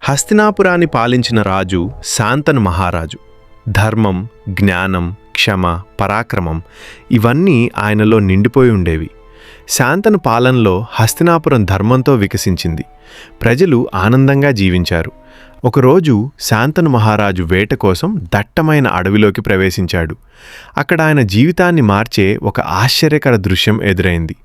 హస్తినాపురాన్ని పాలించిన రాజు శాంతను మహారాజు. ధర్మం, జ్ఞానం, క్షమ, పరాక్రమం ఇవన్నీ ఆయనలో నిండిపోయి ఉండేవి. శాంతను పాలనలో హస్తినాపురం ధర్మంతో వికసించింది. ప్రజలు ఆనందంగా జీవించారు. ఒకరోజు శాంతను మహారాజు వేట కోసం దట్టమైన అడవిలోకి ప్రవేశించాడు. అక్కడ ఆయన జీవితాన్ని మార్చే ఒక ఆశ్చర్యకర దృశ్యం ఎదురైంది.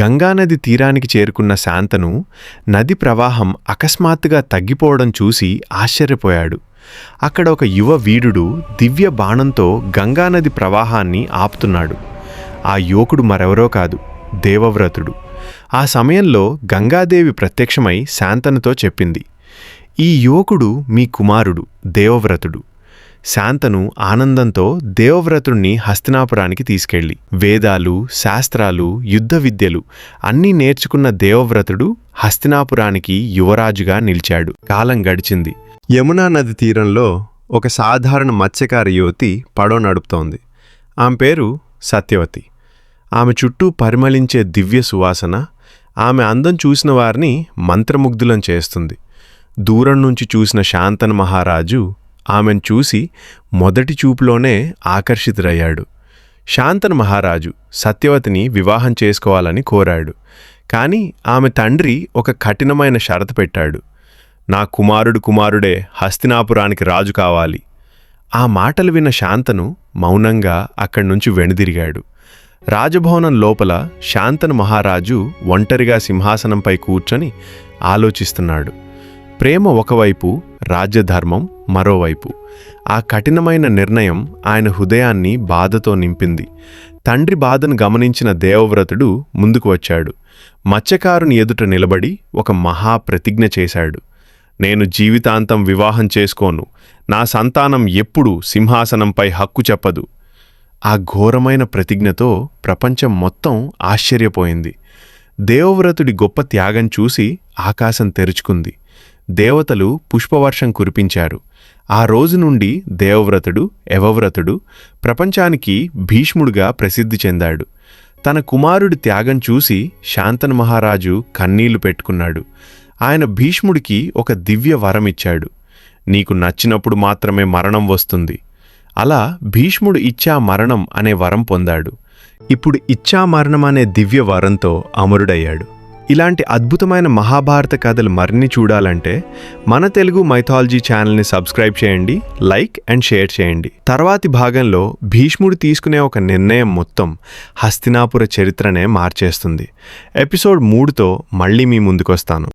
గంగానది తీరానికి చేరుకున్న శాంతను నది ప్రవాహం అకస్మాత్తుగా తగ్గిపోవడం చూసి ఆశ్చర్యపోయాడు. అక్కడ ఒక యువ వీరుడు దివ్య బాణంతో గంగానది ప్రవాహాన్ని ఆపుతున్నాడు. ఆ యువకుడు మరెవరో కాదు, దేవవ్రతుడు. ఆ సమయంలో గంగాదేవి ప్రత్యక్షమై శాంతనుతో చెప్పింది, "ఈ యువకుడు మీ కుమారుడు దేవవ్రతుడు." శాంతను ఆనందంతో దేవవ్రతుణ్ణి హస్తినాపురానికి తీసుకెళ్లి వేదాలు, శాస్త్రాలు, యుద్ధ విద్యలు అన్నీ నేర్చుకున్న దేవవ్రతుడు హస్తినాపురానికి యువరాజుగా నిలిచాడు. కాలం గడిచింది. యమునా నది తీరంలో ఒక సాధారణ మత్స్యకార యువతి పడవ నడుపుతోంది. ఆమె పేరు సత్యవతి. ఆమె చుట్టూ పరిమళించే దివ్య సువాసన ఆమె అందం చూసిన వారిని మంత్రముగ్ధులను చేస్తుంది. దూరం నుంచి చూసిన శాంతను మహారాజు ఆమెను చూసి మొదటి చూపులోనే ఆకర్షితుడయ్యాడు. శాంతను మహారాజు సత్యవతిని వివాహం చేసుకోవాలని కోరాడు. కాని ఆమె తండ్రి ఒక కఠినమైన షరతు పెట్టాడు. "నా కుమారుడే హస్తినాపురానికి రాజు కావాలి." ఆ మాటలు విన్న శాంతను మౌనంగా అక్కడి నుంచి వెనుదిరిగాడు. రాజభవనం లోపల శాంతను మహారాజు ఒంటరిగా సింహాసనంపై కూర్చొని ఆలోచిస్తున్నాడు. ప్రేమ ఒకవైపు, రాజ్యధర్మం మరోవైపు. ఆ కఠినమైన నిర్ణయం ఆయన హృదయాన్ని బాధతో నింపింది. తండ్రి బాధను గమనించిన దేవవ్రతుడు ముందుకు వచ్చాడు. మత్స్యకారుని ఎదుట నిలబడి ఒక మహాప్రతిజ్ఞ చేశాడు. "నేను జీవితాంతం వివాహం చేసుకోను. నా సంతానం ఎప్పుడూ సింహాసనంపై హక్కు చెప్పదు." ఆ ఘోరమైన ప్రతిజ్ఞతో ప్రపంచం మొత్తం ఆశ్చర్యపోయింది. దేవవ్రతుడి గొప్ప త్యాగం చూసి ఆకాశం తెరుచుకుంది. దేవతలు పుష్పవర్షం కురిపించారు. ఆ రోజు నుండి దేవవ్రతుడు, యవవ్రతుడు ప్రపంచానికి భీష్ముడుగా ప్రసిద్ధి చెందాడు. తన కుమారుడి త్యాగం చూసి శాంతను మహారాజు కన్నీళ్లు పెట్టుకున్నాడు. ఆయన భీష్ముడికి ఒక దివ్య వరమిచ్చాడు. "నీకు నచ్చినప్పుడు మాత్రమే మరణం వస్తుంది." అలా భీష్ముడు ఇచ్చా మరణం అనే వరం పొందాడు. ఇప్పుడు ఇచ్చా మరణం అనే దివ్య వరంతో అమరుడయ్యాడు. ఇలాంటి అద్భుతమైన మహాభారత కథలు మరిన్ని చూడాలంటే మన తెలుగు మైథాలజీ ఛానల్ని సబ్స్క్రైబ్ చేయండి, లైక్ అండ్ షేర్ చేయండి. తర్వాతి భాగంలో భీష్ముడు తీసుకునే ఒక నిర్ణయం మొత్తం హస్తినాపుర చరిత్రనే మార్చేస్తుంది. ఎపిసోడ్ 3తో మళ్ళీ మీ ముందుకొస్తాను.